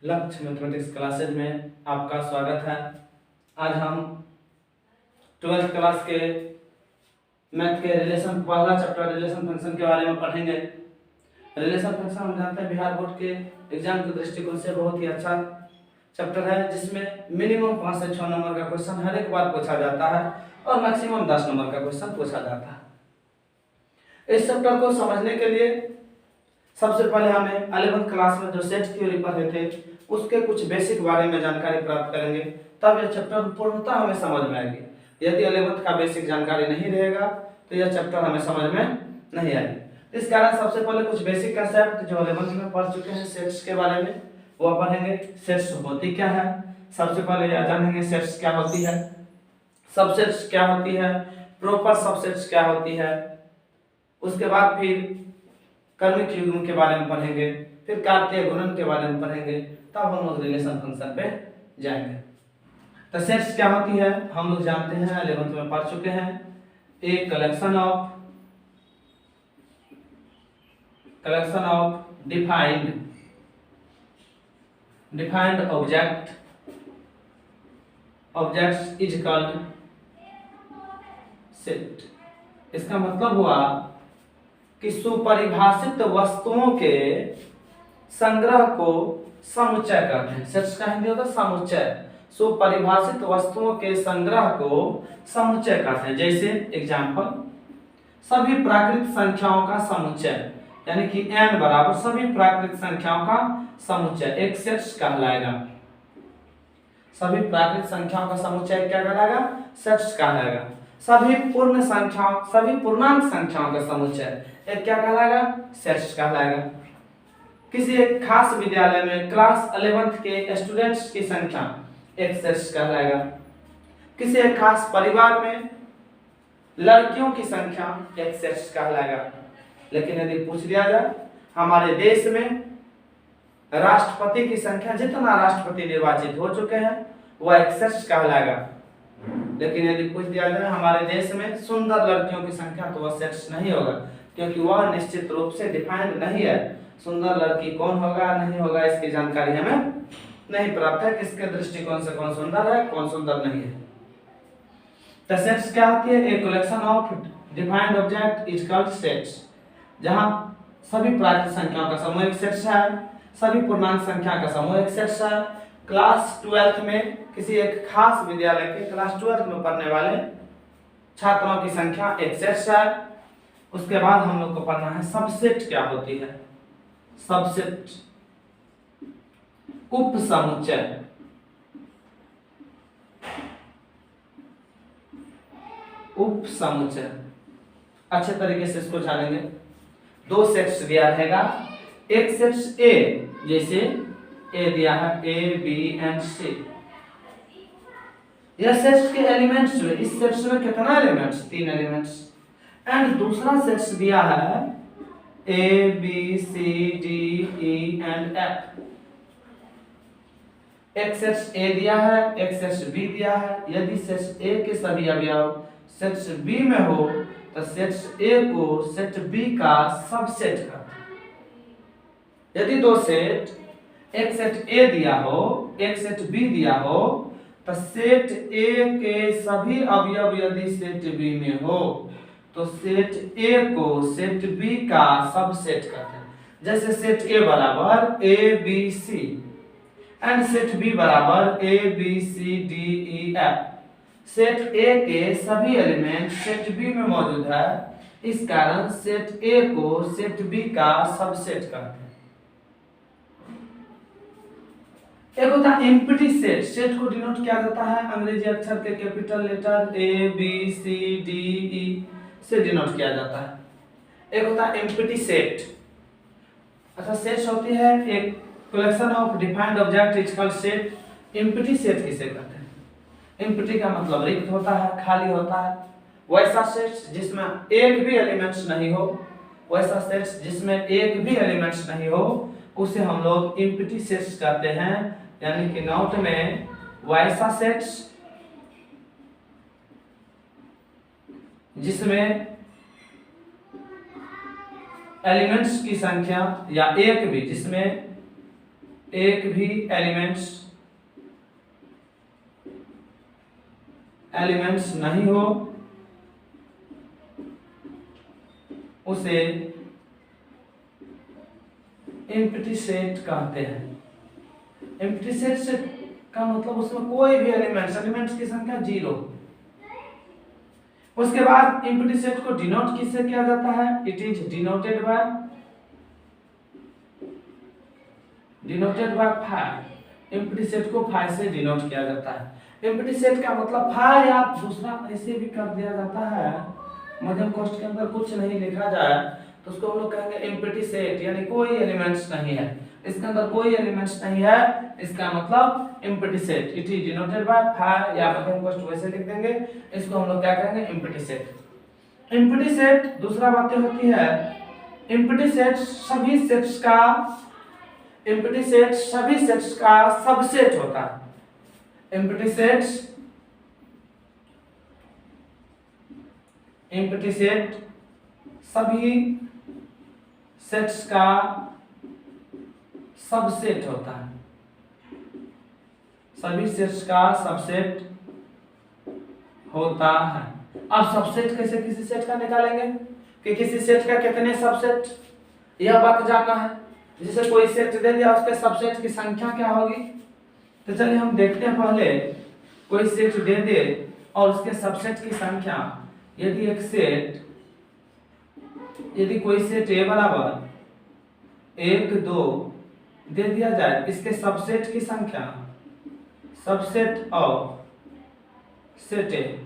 लक्ष्य mathematics classes में आपका स्वागत है। आज हम 12th क्लास के मैथ के रिलेशन पहला चैप्टर रिलेशन फंक्शन के बारे में पढ़ेंगे। रिलेशन फंक्शन हम जानते हैं बिहार बोर्ड के एग्जाम के दृष्टिकोण से बहुत ही अच्छा चैप्टर है, जिसमें मिनिमम 5 से 6 नंबर का क्वेश्चन हर एक बार पूछा जाता है और मैक्सिमम 10 नंबर का क्वेश्चन पूछा जाता है। इस चैप्टर को समझने के लिए सबसे पहले हमें 11th क्लास में जो सेट थ्योरी पढ़े थे उसके कुछ बेसिक बारे में जानकारी प्राप्त करेंगे, तब यह चैप्टर पूर्णतः हमें समझ में आएगी। यदि 11th का बेसिक जानकारी नहीं रहेगा तो यह चैप्टर हमें समझ में नहीं आएगी। इस कारण सबसे पहले कुछ बेसिक कंसेप्ट जो 11th में पढ़ चुके हैं सेट्स के बारे में वो पढ़ेंगे। सेट्स होती क्या है, सबसे पहले यह जानेंगे सेट्स क्या होती है, सबसेट्स क्या होती है, प्रॉपर सबसेट्स क्या होती है। उसके बाद फिर क्रमिक युग्म के बारे में पढ़ेंगे, फिर कार्तीय गुणन के बारे में पढ़ेंगे, तब हम लोग रिलेशन फंक्शन पे जाएंगे। तो सेट्स क्या होती है हम लोग जानते हैं, 11th में पढ़ चुके हैं। A collection of defined objects is called set. इसका मतलब हुआ कि सुपरिभाषित वस्तुओं के संग्रह को समुच्चय कहते हैं। सेट्स का हिंदी होता है समुच्चय। सुपरिभाषित वस्तुओं के संग्रह को समुच्चय कहते हैं। जैसे एग्जांपल, सभी प्राकृत संख्याओं का समुच्चय, यानी कि n बराबर सभी प्राकृत संख्याओं का समुच्चय एक सेट्स कहलाएगा। सभी प्राकृत संख्याओं का समुच्चय क्या कहलाएगा? सेट्स कहलाएगा। सभी पूर्ण संख्याओं, सभी पूर्णांक संख्याओं का समुच्चय एक क्या कहलाएगा? सेट्स कहलाएगा। किसी एक खास विद्यालय में क्लास 11th के स्टूडेंट्स की संख्या एक सेट्स कहलाएगा। किसी एक खास परिवार में लड़कियों की संख्या एक सेट्स कहलाएगा। लेकिन यदि पूछ दिया जाए हमारे देश में राष्ट्रपति की संख्या, जितना राष्ट्रपति निर्वाचित हो चुके हैं वह एक सेट्स कहलाएगा। लेकिन यदि पूछ दिया जाए हमारे देश में सुंदर लड़कियों की संख्या, तो वह सेट्स नहीं होगा, क्योंकि वह निश्चित रूप से डिफाइंड नहीं है। सुंदर लड़की कौन होगा नहीं होगा इसकी जानकारी हमें नहीं प्राप्त है, किसके दृष्टिकोण से कौन सुंदर है कौन सुंदर नहीं है। तो सेट्स क्या होती है? A collection of defined object is called sets. जहां सभी प्राकृत संख्याओं का समूह एक सेट्स है, सभी पूर्णांक संख्या का समूह एक सेट्स है। क्लास 12th में किसी एक खास विद्यालय के क्लास 12th में पढ़ने वाले छात्रों की संख्या एक सेट्स है। उसके बाद हम लोग को पढ़ना है सबसेट क्या होती है। सबसेट उप समुच्चय। उप समुच्चय अच्छे तरीके से इसको जानेंगे। दो सेट्स दिया रहेगा, एक सेट्स ए, जैसे ए दिया है ए बी एंड सी। यह सेट्स के एलिमेंट्स हुए। इस सेट्स में कितना एलिमेंट्स? 3 एलिमेंट्स। एंड दूसरा सेट्स दिया है A B C D E and F. एक सेट्स ए दिया है, एक सेट्स बी दिया है। यदि सेट्स ए के सभी अवयव सेट्स बी में हो तो सेट्स ए को सेट बी का सबसेट कहते हैं। यदि दो सेट, एक सेट ए दिया हो एक सेट बी दिया हो, तो सेट ए के सभी अवयव यदि सेट बी में हो तो सेट ए को सेट बी का सबसेट कहते हैं। जैसे सेट ए बराबर A B C and set B बराबर A B C D E F. Set A के सभी एलिमेंट सेट बी में मौजूद है, इस कारण सेट ए को सेट बी का सबसेट कहते हैं। एक होता है एम्प्टी सेट। सेट को डिनोट किया जाता है अंग्रेजी अक्षर के capital letter A B C D E से डिनोट किया जाता है। एक होता है एम्प्टी सेट। अच्छा, सेट्स होती है एक collection of defined object is called set. Empty set किसे कहते हैं? एम्प्टी का मतलब रिक्त होता है, खाली होता है। वैसा सेट्स जिसमें एक भी एलिमेंट्स नहीं हो, वैसा सेट्स जिसमें एक भी एलिमेंट्स नहीं हो उसे हम लोग एम्प्टी सेट्स कहते हैं। यानी कि नोट में वैसा सेट्स जिसमें एलिमेंट्स की संख्या या एक भी, जिसमें एक भी एलिमेंट्स नहीं हो उसे एम्प्टी सेट कहते हैं। एम्प्टी सेट का मतलब उसमें कोई भी एलिमेंट्स की संख्या 0। उसके बाद एम्प्टी सेट को डिनोट किससे किया जाता है? It is denoted bye 5। Empty set को 5 से डिनोट किया जाता है। एम्प्टी सेट का मतलब 5 या दूसरा ऐसे भी कर दिया जाता है, मध्यम कोष्ठक के अंदर कुछ नहीं लिखा जाए तो उसको हम लोग कहेंगे एम्प्टी सेट, यानी कोई एलिमेंट्स नहीं है, इसके अंदर कोई एलिमेंट्स नहीं है, इसका मतलब empty set. It is denoted bye 5 या मध्यम कोष्ठक वैसे लिख देंगे, इसको हम लोग क्या कहेंगे? Empty set. एम्प्टी सेट दूसरा बात होती है, एम्प्टी सेट सभी सेट्स का सबसेट होता है। एम्प्टी सेट सभी सेट्स का सबसेट होता है। सभी सेट्स का सबसेट होता है। अब सबसेट कैसे किसी सेट का निकालेंगे कि किसी सेट का कितने सबसेट, यह बात जानना है। जैसे कोई सेट दे दिया, उसके सबसेट की संख्या क्या होगी, तो चलिए हम देखते हैं। पहले कोई सेट दे दे और उसके सबसेट की संख्या, यदि कोई सेट ए बराबर 1 2 दे दिया जाए, इसके सबसेट की संख्या, सबसेट ऑफ सेट ए,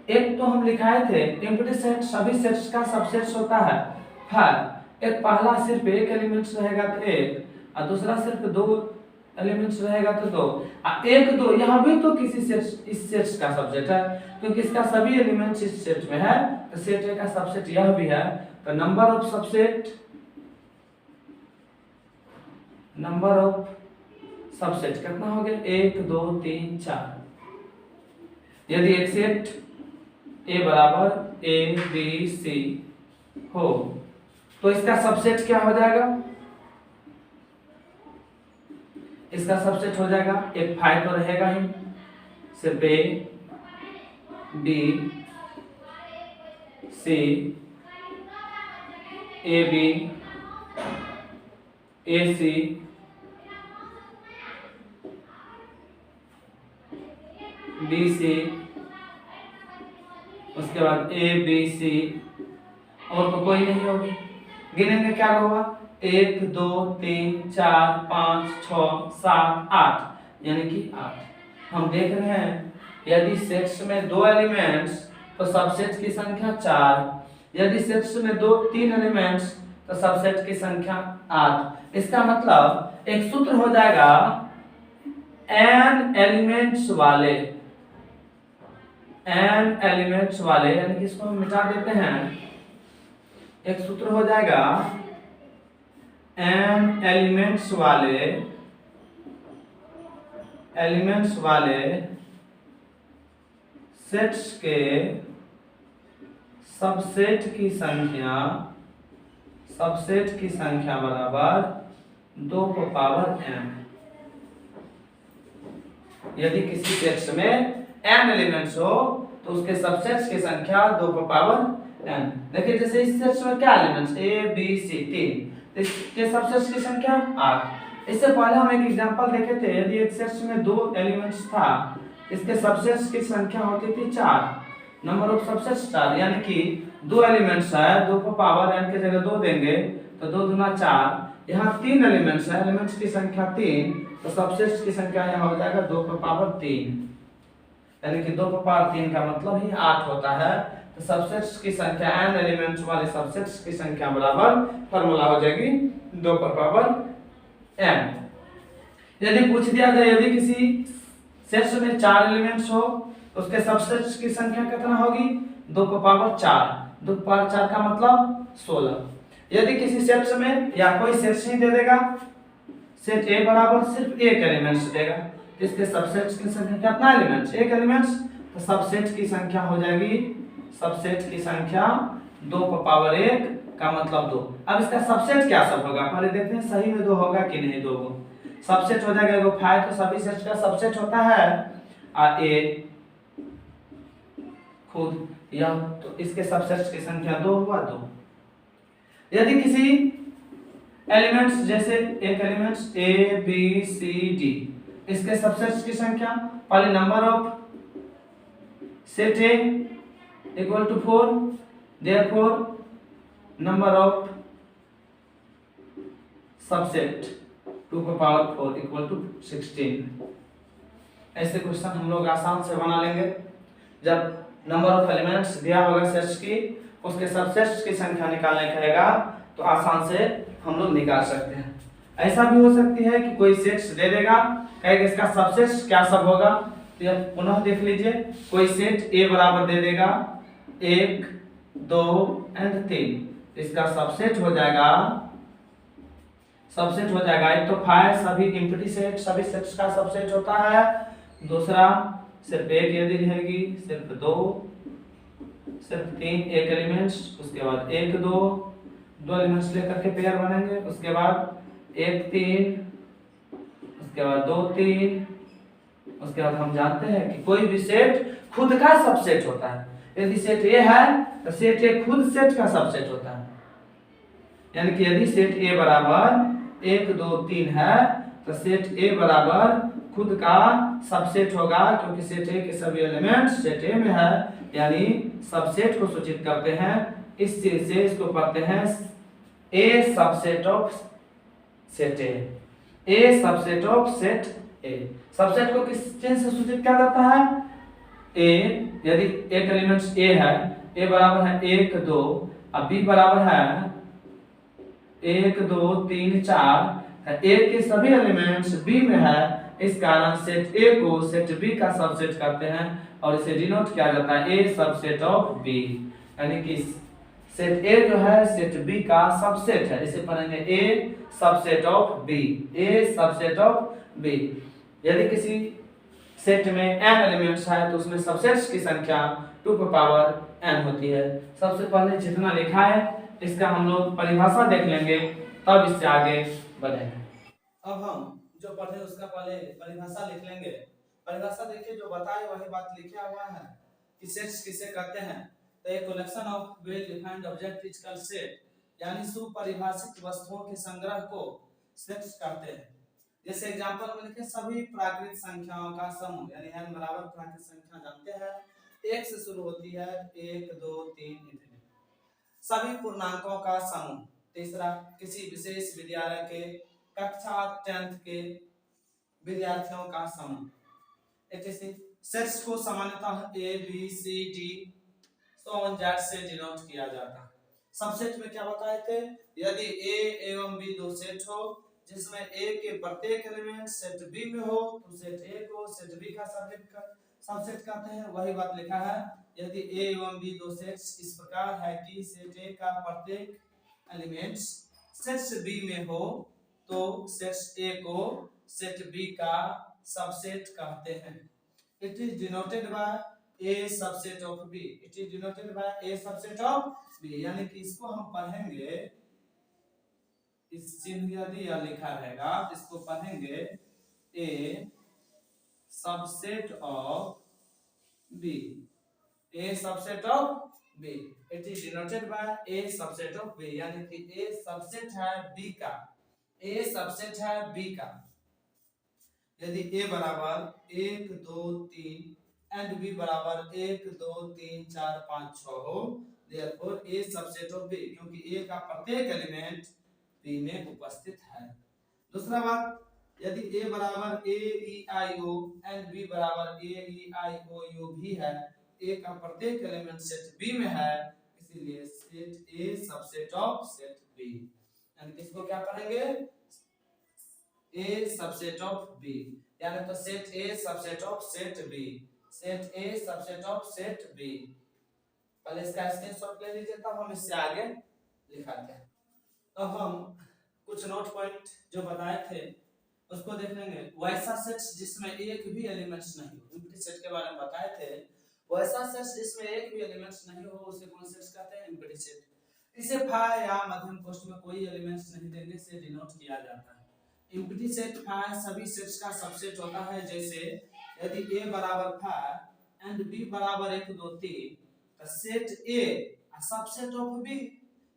एक तो हम लिखाए थे एम्प्टी सेट सभी सेट्स का सबसेट होता है। फिर एक पहला सिर्फ एक एलिमेंट्स रहेगा तो एक, और दूसरा सिर्फ 2 एलिमेंट्स रहेगा तो 2, और 1 2 यहाँ भी तो किसी सेट इस सेट का सबसेट है, क्योंकि इसका सभी एलिमेंट्स इस सेट में है, तो सेट ए का सबसेट यह भी है। तो नंबर ऑफ सबसेट कितना हो गया? 1 2 3 4। यदि एक सेट ए बराबर ए बी सी हो तो इसका सबसेट क्या हो जाएगा? इसका सबसेट हो जाएगा एक 5 तो रहेगा ही, सिर्फ A B C, A B A C, B C, उसके बाद ए बी सी, और तो कोई नहीं होगी। गिनेंगे क्या होगा? 1 2 3 4 5 6 7 8, यानी कि 8। हम देख रहे हैं यदि सेट्स में 2 एलिमेंट्स तो सबसेट की संख्या 4, यदि सेट्स में 3 एलिमेंट्स तो सबसेट की संख्या 8। इसका मतलब एक सूत्र हो जाएगा n एलिमेंट्स वाले, यानी कि इसको हम मिटा देते हैं। एक सूत्र हो जाएगा n एलिमेंट्स वाले सेट्स के सबसेट की संख्या बराबर 2 को पावर n। यदि किसी सेट्स में n एलिमेंट्स हो तो उसके सबसेट्स की संख्या 2 को पावर n। देखिए जैसे इस सेट्स में क्या एलिमेंट्स a b c 3, इसके सबसेट्स की संख्या 8। इससे पहले हम एक एग्जांपल देखे थे, यदि एक सेट्स में 2 एलिमेंट्स था, इसके सबसेट्स की संख्या होती थी 4, नंबर ऑफ सबसेट्स 4, यानी कि 2 एलिमेंट्स है, 2 को पावर n के जगह 2 देंगे तो 2 दूना 4। यहाँ 3 एलिमेंट्स है, एलिमेंट्स की संख्या 3, तो सबसेट्स की संख्या यहाँ हो जाएगा 2 को पावर 3, यानी कि 2 को पावर 3 का मतलब ही 8 होता है। तो सबसेट्स की संख्या n एलिमेंट्स वाले सबसेट्स की संख्या बराबर फार्मूला हो जाएगी 2 पर पावर n। यदि पूछ दिया जाए यदि किसी सेट्स में 4 एलिमेंट्स हो तो उसके सबसेट्स की संख्या कितना होगी? 2 पर पावर 4, 2 पर पावर 4 का मतलब 16। यदि किसी सेट्स में या कोई सेट्स ही दे देगा, सेट ए बराबर सिर्फ एक एलिमेंट्स देगा, इसके सबसेट्स की संख्या कितना एलिमेंट्स? एक एलिमेंट्स, तो सबसेट की संख्या हो जाएगी, सबसेट की संख्या 2 पर पावर 1 का मतलब 2। अब इसका सबसेट क्या सब होगा, पहले देखते हैं सही में 2 होगा कि नहीं। 2 सबसेट हो जाएगा, एगो 5 तो सभी सेट का सबसेट होता है, और ए खुद यह, तो इसके सबसेट की संख्या 2 हुआ 2। यदि किसी एलिमेंट्स जैसे एक elements A B C D, इसके सबसेट्स की संख्या, पहले number of set A equal to 4, therefore number of subset 2 की पावर 4 इक्वल टू 16। ऐसे क्वेश्चन हम लोग आसान से बना लेंगे। जब नंबर ऑफ एलिमेंट्स दिया होगा सेट्स की, उसके सबसेट्स की संख्या निकालने कहेगा तो आसान से हम लोग निकाल सकते हैं। ऐसा भी हो सकती है कि कोई सेट्स दे देगा, कहेगा इसका सबसेट्स क्या सब होगा, तो यह पुनः देख लीजिए। कोई सेट ए बराबर दे देगा 1 2 एंड 3, इसका सबसेट हो जाएगा, एक तो 5 सभी एम्प्टी सेट, सभी सेट्स का सबसेट होता है। दूसरा सिर्फ एक यदि रहेगी, सिर्फ 2, सिर्फ 3 एक एलिमेंट्स, उसके बाद 1 2 एलिमेंट्स लेकर के पेयर बनेंगे, उसके बाद 1 3, उसके बाद 2 3, उसके बाद हम जानते हैं कि कोई भी सेट खुद का सबसेट होता है। यदि सेट ए है तो सेट ए खुद सेट का सबसेट होता है, यानी कि यदि सेट ए बराबर 1 2 3 है तो सेट ए बराबर खुद का सबसेट होगा, क्योंकि सेट ए के सभी एलिमेंट्स सेट ए में है, यानी सबसेट को सूचित करते हैं। इस चीज से इसको पढ़ते हैं A subset of set A, A subset of set A. Subset को किस चीज से सूचित किया जाता है, ए यदि एक एलिमेंट्स ए है, ए बराबर है 1 2, अब बी बराबर है 1 2 3 4, ए के सभी एलिमेंट्स बी में है, इस कारण सेट ए को सेट बी का सबसेट करते हैं और इसे डिनोट किया जाता है ए सबसेट ऑफ बी, यानी कि सेट ए जो है सेट बी का सबसेट है। इसे पढ़ेंगे A subset of B, A subset of B. यदि किसी सेट में n एलिमेंट्स है तो उसमें सबसेट्स की संख्या 2 की पावर n होती है। सबसे पहले जितना लिखा है इसका हम लोग परिभाषा देख लेंगे, तब इससे आगे बढ़ेंगे। अब हम जो पढ़े उसका पहले परिभाषा लिख लेंगे। परिभाषा देखिए, जो बताए वही बात लिखा हुआ है कि सेट्स किसे कहते हैं। तो एक collection of well defined object is called set, यानी सुपरिभाषित वस्तुओं के संग्रह को सेट्स कहते हैं। जैसे एग्जांपल में लिखे सभी प्राकृतिक संख्याओं का समूह, यानी n बराबर प्राकृतिक संख्या जानते हैं, 1 से शुरू होती है, 1 2 3 इत्यादि। सभी पूर्णांकों का समूह। तीसरा, किसी विशेष विद्यालय के कक्षा 10th के विद्यार्थियों का समूह। ऐसे सेट्स को सामान्यतः A B C D so on Z से डिनोट किया जाता है। सबसेट में क्या बताए थे, यदि ए एवं बी दो सेट हो जिसमें ए के प्रत्येक एलिमेंट सेट बी में हो तो सेट ए को सेट बी का सबसेट कहते हैं। वही बात लिखा है, यदि ए एवं बी दो सेट्स इस प्रकार है कि सेट ए का प्रत्येक एलिमेंट सेट बी में हो तो सेट ए को सेट बी का सबसेट कहते हैं। It is denoted by A subset of B, it is denoted by A subset of B, यानी कि इसको हम पढ़ेंगे, इस चिन्ह यदि यह लिखा रहेगा इसको पढ़ेंगे A subset of B, A subset of B, it is denoted by A subset of B, यानी कि ए सबसेट है बी का, ए सबसेट है बी का। यदि ए बराबर 1 2 3 एंड बी बराबर 1 2 3 4 5 6 हो, therefore A subset of B, क्योंकि ए का प्रत्येक एलिमेंट बी में उपस्थित है। दूसरा बात, यदि ए बराबर ए ई आई ओ एंड बी बराबर ए ई आई ओ यू भी है, ए का प्रत्येक एलिमेंट सेट बी में है, इसीलिए set A subset of set B, यानी इसको क्या पढ़ेंगे, ए सबसेट ऑफ बी, यानी तो set A subset of set B, set A subset of set B. पहले इसका स्क्रीनशॉट ले लीजिए, तब हम इससे आगे लिखाते हैं। अब हम कुछ नोट पॉइंट जो बताए थे उसको देख लेंगे। वैसा सेट जिसमें एक भी एलिमेंट्स नहीं हो, एम्प्टी सेट के बारे में बताए थे, वैसा सेट जिसमें एक भी एलिमेंट्स नहीं हो उसे कौन सेट कहते हैं, एम्प्टी सेट। इसे फाई या मध्यम कोष्ठ में कोई एलिमेंट्स नहीं देने से डिनोट किया जाता है। एम्प्टी सेट फाई सभी सेट्स का सबसेट होता है। जैसे यदि a बराबर फाई एंड b बराबर 1 2 3 तो set a subset of b,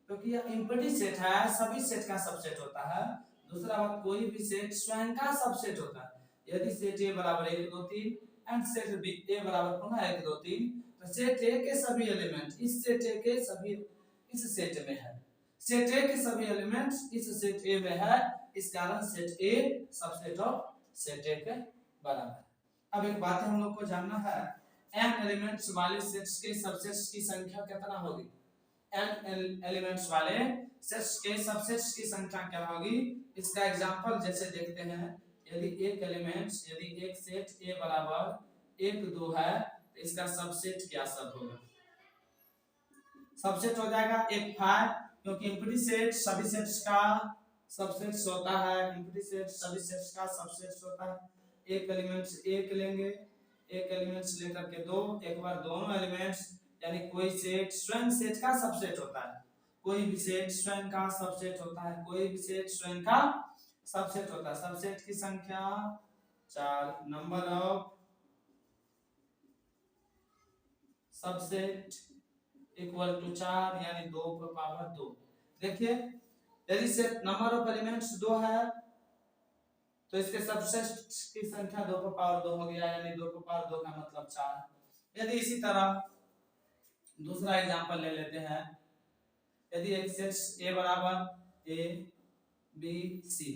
क्योंकि यह एम्प्टी सेट है सभी सेट का सबसेट होता है। दूसरा बात, कोई भी सेट स्वयं का सबसेट होता है। यदि सेट a बराबर 1 2 3 एंड सेट b a बराबर पुनः 1 2 3 तो सेट a के सभी एलिमेंट इस सेट a के सभी इस सेट में है। सेट A के सभी एलिमेंट्स इस सेट A में है, इस कारण set A subset of set A के बराबर है। अब एक बात हम लोग को जानना है, n एलिमेंट्स वाले सेट्स के सबसेट्स की संख्या कितना होगी। n एलिमेंट्स वाले सेट्स के सबसेट्स की संख्या क्या होगी, इसका एग्जांपल जैसे देखते हैं। यदि एक सेट A बराबर 1 2 है तो इसका सबसेट क्या सब होगा। सबसेट हो जाएगा एक फाइव, क्योंकि एम्प्टी सेट सभी सेट्स का सबसेट होता है। एम्प्टी सेट सभी सेट्स का सबसेट होता है। एक एलिमेंट्स एक लेंगे, एक एलिमेंट्स लेकर के दो, एक बार दोनों एलिमेंट्स, यानी कोई सेट स्वयं सेट का सबसेट होता है। कोई भी सेट स्वयं का सबसेट होता है। कोई भी सेट स्वयं का सबसेट होता है। सबसेट की संख्या 4, number of subset equal to 4 यानी 2 पर पावर 2। देखिए यदि सेट नंबर ऑफ एलिमेंट्स 2 है तो इसके सबसेट की संख्या 2 पर पावर 2 हो गया, यानी 2 पर पावर 2 का मतलब 4। यदि इसी तरह दूसरा एग्जांपल ले लेते हैं। यदि एक सेट A बराबर A B C,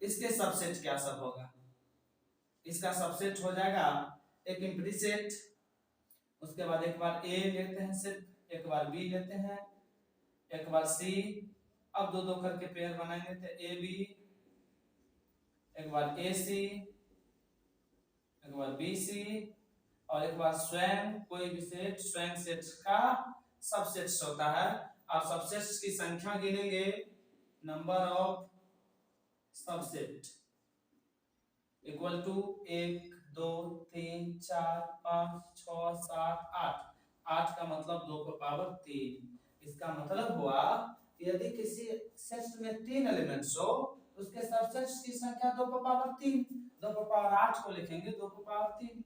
इसके सबसेट क्या सब होगा। इसका सबसेट हो जाएगा एक एम्प्टी सेट, उसके बाद एक बार A लेते हैं सेट, एक बार B लेते हैं, एक बार C, अब दो दो करके पेयर बनाएंगे तो A B, एक बार A C, एक बार B C, और एक बार स्वयं कोई भी सेट स्वयं सेट का सबसेट होता है। और सबसेट्स की संख्या गिनेंगे, number of subset equal to 1 2 3 4 5 6 7 8। 8 का मतलब 2 पर पावर 3। इसका मतलब हुआ यदि किसी सेट में 3 एलिमेंट्स हो तो उसके सबसेट्स की संख्या 2 पर पावर 3, 2 पर पावर 8 को लिखेंगे 2 पर पावर 3।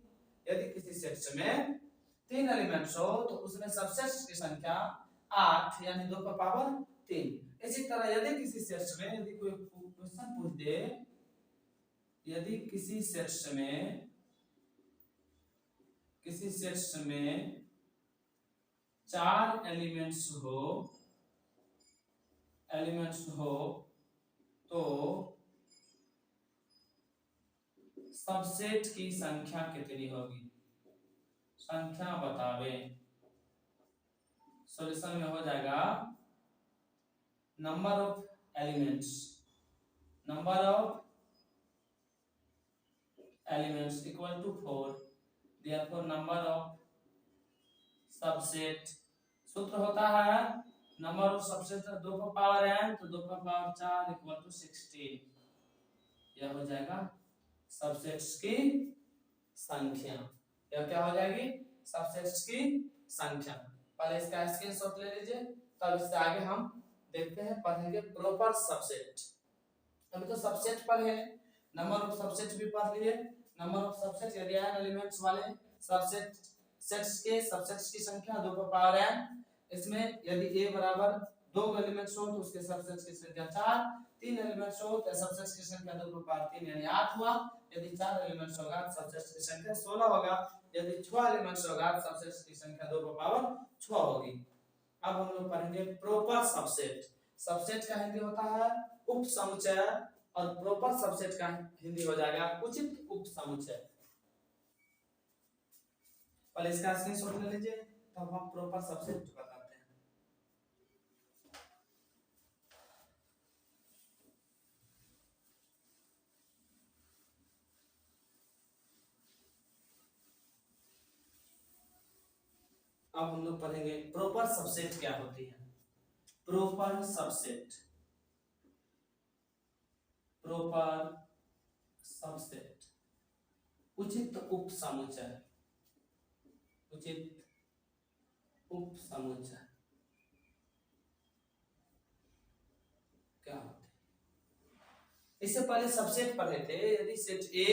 यदि किसी सेट में 3 एलिमेंट्स हो तो उसमें सबसेट्स की संख्या 8 यानी 2 पर पावर 3। इसी तरह यदि किसी सेट में यदि कोई क्वेश्चन पूछ दे, यदि किसी सेट्स में 4 एलिमेंट्स हो तो सबसेट की संख्या कितनी होगी, संख्या बतावे। सॉल्यूशन में हो जाएगा number of elements equal to 4, therefore number of subset. सूत्र होता है नंबर ऑफ सबसेट 2 का पावर n तो 2 का पावर 4 इक्वल टू 16। यह हो जाएगा सबसेट्स की संख्या। यह क्या हो जाएगी, सबसेट्स की संख्या। पहले इसका स्क्रीनशॉट ले लीजिए, तब इससे आगे हम देखते हैं, पढ़ेंगे प्रॉपर सबसेट। अभी तो सबसेट पढ़े, नंबर ऑफ सबसेट भी पढ़ लिए। नंबर ऑफ सबसेट यदि n एलिमेंट्स वाले सबसेट्स की संख्या 2 पर पावर n। इसमें यदि a बराबर 2 एलिमेंट्स हो तो उसके सबसेट्स की संख्या 4, 3 एलिमेंट्स हो तो सबसेट्स की संख्या 2 पर पावर 3 यानी 8 हुआ। यदि 4 एलिमेंट्स होगा तो सबसेट्स की संख्या 16 होगा। यदि 6 एलिमेंट्स होगा तो सबसेट्स की संख्या 2 पर पावर 6 होगी। अब हम लोग पढ़ेंगे प्रॉपर सबसेट। सबसेट का हिंदी होता है उपसमुच्चय और प्रॉपर सबसेट का हिंदी हो जाएगा उचित उपसमुच्चय। पहले इसका स्क्रीनशॉट ले लीजिए, तब हम प्रॉपर सबसेट बताते हैं। अब हम लोग पढ़ेंगे प्रॉपर सबसेट क्या होती है। प्रॉपर सबसेट उचित उपसमुच्चय इससे पहले सबसेट पढ़े थे। यदि सेट ए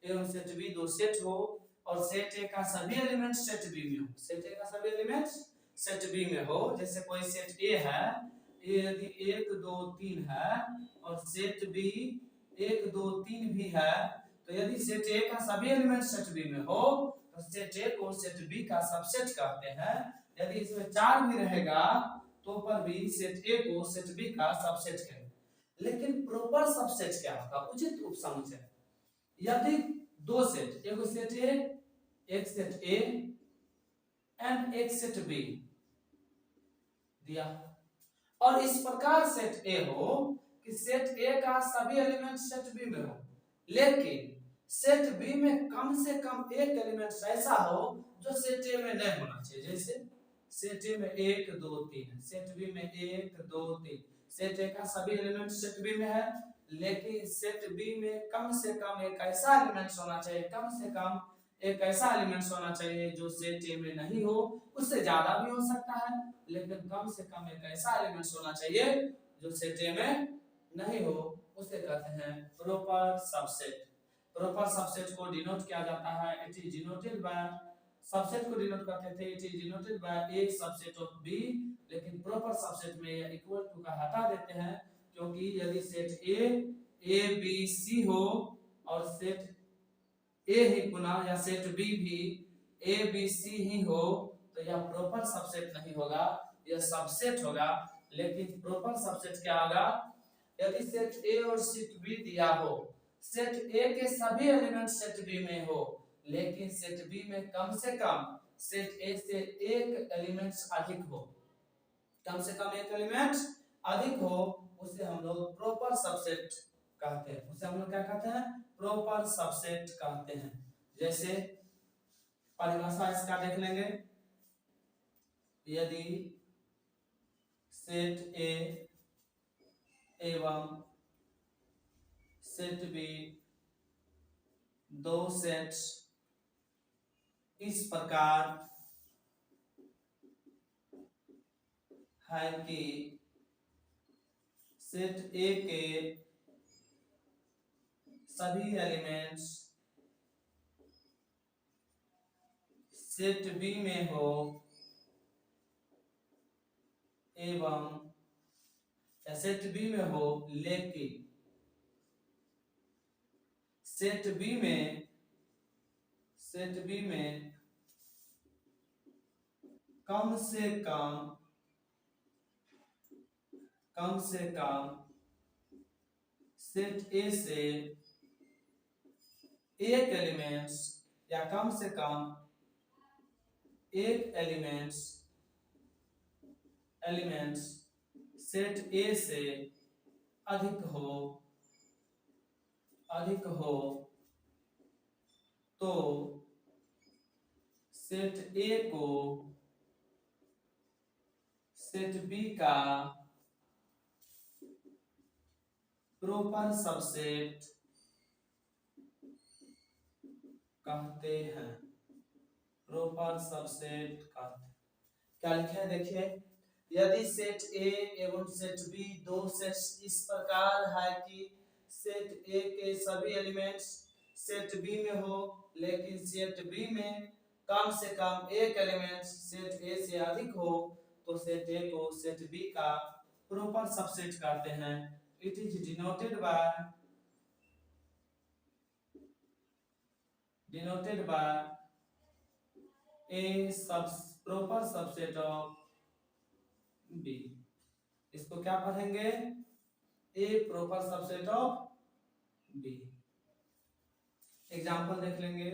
एवं सेट बी दो सेट हो और सेट ए का सभी एलिमेंट सेट बी में हो, सेट ए का सभी एलिमेंट सेट बी में हो, जैसे कोई सेट ए है, ए यदि 1 2 3 है और सेट बी 1 2 3 भी है, तो यदि सेट ए का सभी एलिमेंट सेट बी में हो तो सेट ए को सेट बी का सबसेट कहते हैं। यदि इसमें 4 भी रहेगा तो पर भी सेट ए को सेट बी का सबसेट कहेंगे। लेकिन प्रॉपर सबसेट क्या होगा? उचित उपसमुच्चय। यदि दो सेट, एक सेट ए, एक सेट ए एंड एक सेट बी दिया, और इस प्रकार सेट ए हो कि सेट ए का सभी एलिमेंट सेट बी में हो, लेकिन सेट बी में कम से कम एक एलिमेंट ऐसा हो जो सेट ए में नहीं होना चाहिए। जैसे सेट ए में 1 2 3, सेट बी में 1 2 3, सेट ए का सभी एलिमेंट सेट बी में है, लेकिन सेट बी में कम से कम एक ऐसा एलिमेंट होना चाहिए, कम से कम एक ऐसा एलिमेंट होना चाहिए जो सेट ए में नहीं हो। उससे ज्यादा भी हो सकता है, लेकिन कम से कम एक ऐसा एलिमेंट होना चाहिए जो सेट ए में नहीं हो, उसे कहते हैं प्रॉपर सबसेट। प्रॉपर सबसेट को डिनोट किया जाता है, it is denoted by, subset को डिनोट करते थे it is denoted by A subset of B, लेकिन प्रॉपर सबसेट में यह इक्वल टू का हटा देते हैं, क्योंकि यदि सेट ए बी सी हो और सेट ए ही पुनः या सेट बी भी ए बी सी ही हो तो यह प्रॉपर सबसेट नहीं होगा, यह सबसेट होगा। लेकिन प्रॉपर सबसेट क्या होगा? यदि सेट ए और सेट बी दिया हो, सेट ए के सभी एलिमेंट सेट बी में हो, लेकिन सेट बी में कम से कम सेट ए से एक एलिमेंट अधिक हो, कम से कम एक एलिमेंट अधिक हो, उसे हम लोग प्रॉपर सबसेट कहते हैं। उसे हम लोग क्या कहते हैं? प्रॉपर सबसेट कहते हैं। जैसे परिभाषा इसका देख लेंगे, यदि सेट ए एवं सेट बी दो सेट्स इस प्रकार है कि सेट ए के सभी एलिमेंट्स सेट बी में हो एवं सेट बी में हो, लेकिन सेट बी में कम से कम सेट ए से एक एलिमेंट्स या कम से कम एक एलिमेंट्स सेट ए से अधिक हो तो सेट ए को सेट बी का प्रॉपर सबसेट कहते हैं। प्रॉपर सबसेट कहते हैं। क्या लिखा है देखिए, यदि सेट ए एवं सेट बी दो सेट्स इस प्रकार है कि सेट ए के सभी एलिमेंट्स सेट बी में हो, लेकिन सेट बी में कम से कम एक एलिमेंट सेट ए से अधिक हो, तो सेट ए को सेट बी का प्रॉपर सबसेट कहते हैं। It is denoted by A proper subset of B. इसको क्या पढ़ेंगे? A proper subset of B. Example देख लेंगे,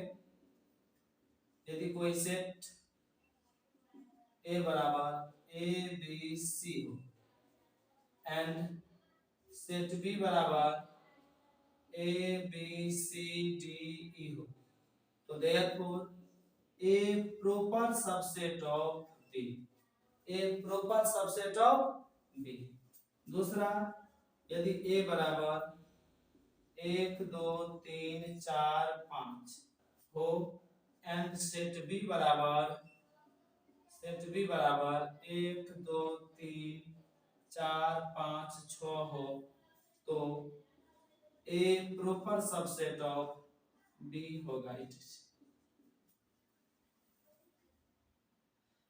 यदि कोई सेट ए बराबर ए बी सी हो एंड सेट बी बराबर A B C D E हो, तो therefore A proper subset of B, A proper subset of B. दूसरा, यदि ए बराबर 1 2 3 4 5 हो एंड सेट बी बराबर 1 2 3 4 5 6 हो, तो ए प्रॉपर सबसेट ऑफ बी होगा इट।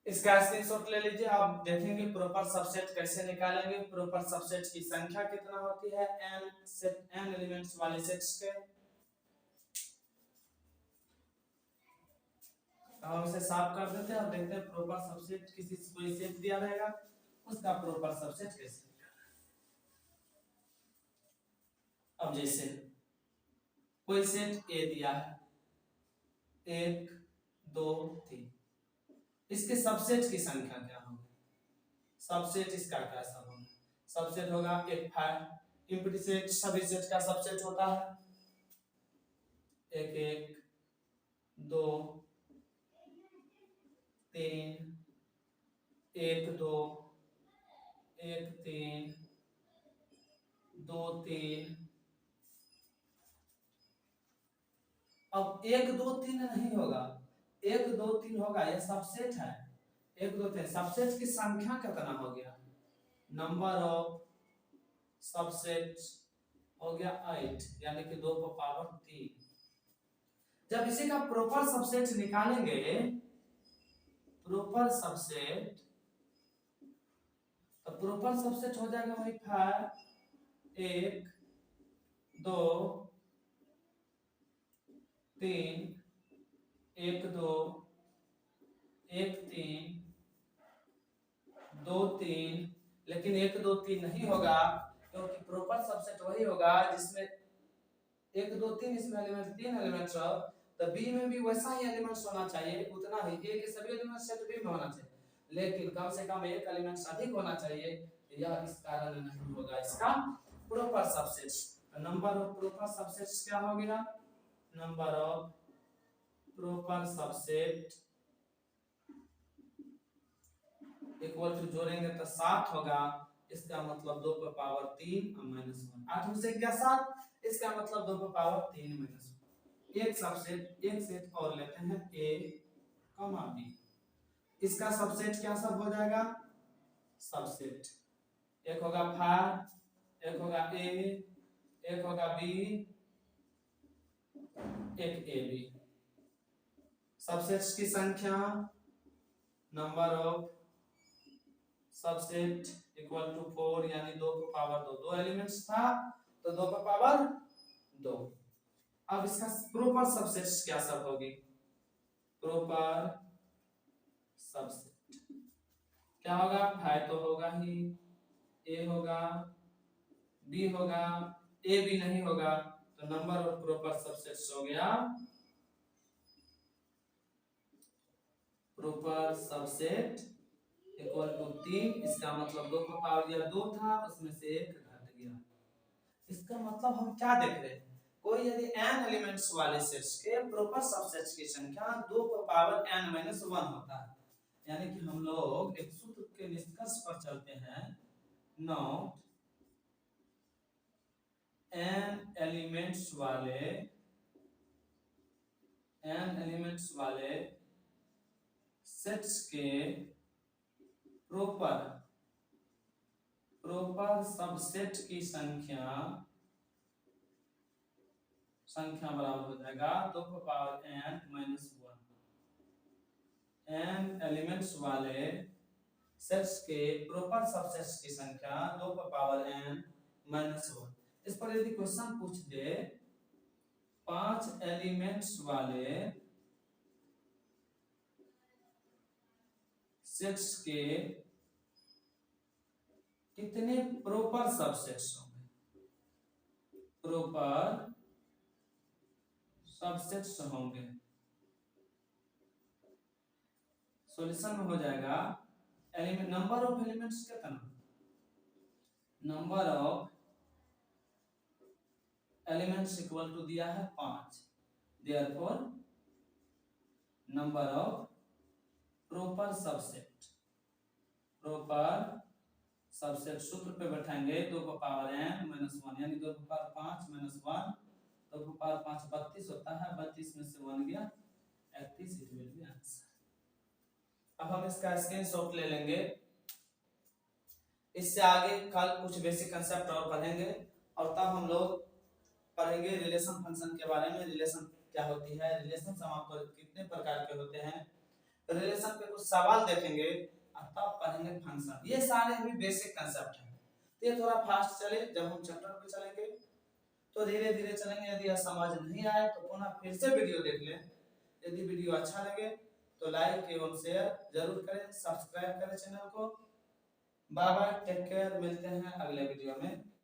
इसका स्क्रीनशॉट ले लीजिए। आप देखेंगे प्रॉपर सबसेट कैसे निकालेंगे। प्रॉपर सबसेट की संख्या कितना होती है n एलिमेंट्स वाले सेट्स के। हम इसे साफ कर देते हैं और देखते हैं प्रॉपर सबसेट किसी कोई सेट दिया रहेगा उसका प्रॉपर सबसेट कैसे निकालना है। अब जैसे कोई सेट ए दिया है 1 2 3, इसके सबसेट की संख्या क्या होगी? सबसेट इसका कैसा होगा? सबसेट होगा एक फाइव इम्प्टी सेट सभी सेट का सबसेट होता है 1 1 2 3 1 2 1 3 2 3। अब 1 2 3 नहीं होगा, 1 2 3 होगा, यह सबसेट है। 1 2 3 सबसेट की संख्या कितना हो गया? नंबर ऑफ सबसेट हो गया 8, यानी कि 2 को पावर 3। जब इसी का प्रॉपर सबसेट निकालेंगे, प्रॉपर सबसेट, तो प्रॉपर सबसेट हो जाएगा वही 5 1 2 3 1 2 1 3 2 3। लेकिन 1 2 3 नहीं होगा क्योंकि प्रॉपर सबसेट वही होगा जिसमें 1 2 3 इसमें एलिमेंट 3 एलिमेंट्स हो, तो बी में भी वैसा ही एलिमेंट्स होना चाहिए, उतना ही ए के सभी एलिमेंट्स सेट बी में होना चाहिए, लेकिन कम से कम एक एलिमेंट्स अधिक होना चाहिए। यह इस कारण नहीं होगा इसका proper subset. Number of proper subsets क्या हो गया? Number of proper subset equal to जोड़ेंगे तो 7 होगा। इसका मतलब 2 पर पावर 3 और -1, 8 में से क्या 7, इसका मतलब 2 पर पावर 3 -1। एक सबसेट एक सेट और लेते हैं a कमा b, इसका सबसेट क्या सब हो जाएगा? सबसेट एक होगा 5, एक होगा a, एक होगा b, एक ab। सबसेट्स की संख्या number of subset equal to 4, यानी 2 पर पावर 2, 2 एलिमेंट्स था तो 2 पर पावर 2। अब इसका प्रॉपर सबसेट्स क्या सब होगी? प्रॉपर सबसेट क्या होगा? 5 तो होगा ही, a होगा, b होगा, a भी नहीं होगा, तो नंबर ऑफ प्रॉपर सबसेट्स हो गया प्रॉपर सबसेट इक्वल टू 3। इसका मतलब 2 का पावर दिया 2 था, उसमें से 1 घट गया। इसका मतलब हम क्या देख रहे हैं? कोई यदि n एलिमेंट्स वाले सेट्स के प्रॉपर सबसेट्स की संख्या 2 का पावर n - 1 होता है, यानी कि हम लोग एक सूत्र के निष्कर्ष पर चलते हैं। नॉट n एलिमेंट्स वाले सेट्स के प्रॉपर सबसेट की संख्या बराबर हो जाएगा 2 का पावर n - 1। n एलिमेंट्स वाले सेट्स के प्रॉपर सबसेट्स की संख्या 2 का पावर n - 1। इस पर यदि क्वेश्चन पूछ दे 5 एलिमेंट्स वाले सेट्स के कितने प्रॉपर सबसेट्स होंगे? प्रॉपर सबसेट्स होंगे। सॉल्यूशन में हो जाएगा एलिमेंट नंबर ऑफ एलिमेंट्स कितना? Number of elements equal to दिया है 5, therefore number of proper subset सूत्र पे बैठाएंगे 2 का पावर n - 1, यानी 2 का पावर 5 - 1, 2 का पावर 5 32 होता है, 32 में से 1 गया 31, इट विल बी आंसर। अब हम इसका स्क्रीनशॉट ले लेंगे। इससे आगे कल कुछ बेसिक कंसेप्ट और पढ़ेंगे और तब हम लोग पढ़ेंगे रिलेशन फंक्शन के बारे में, रिलेशन क्या होती है, रिलेशन समाप्त कितने प्रकार के होते हैं, रिलेशन पे कुछ सवाल देखेंगे और तब पढ़ेंगे फंक्शन। ये सारे भी बेसिक कांसेप्ट हैं। तो ये थोड़ा फास्ट चले, जब हम चैप्टर पे चलेंगे तो धीरे धीरे चलेंगे। यदि यह समझ नहीं आए तो पुनः फिर से वीडियो देख लें। यदि वीडियो अच्छा लगे तो लाइक एवं शेयर जरूर करें, सब्सक्राइब करें चैनल को। बाय बाय, टेक केयर, मिलते हैं अगले वीडियो में।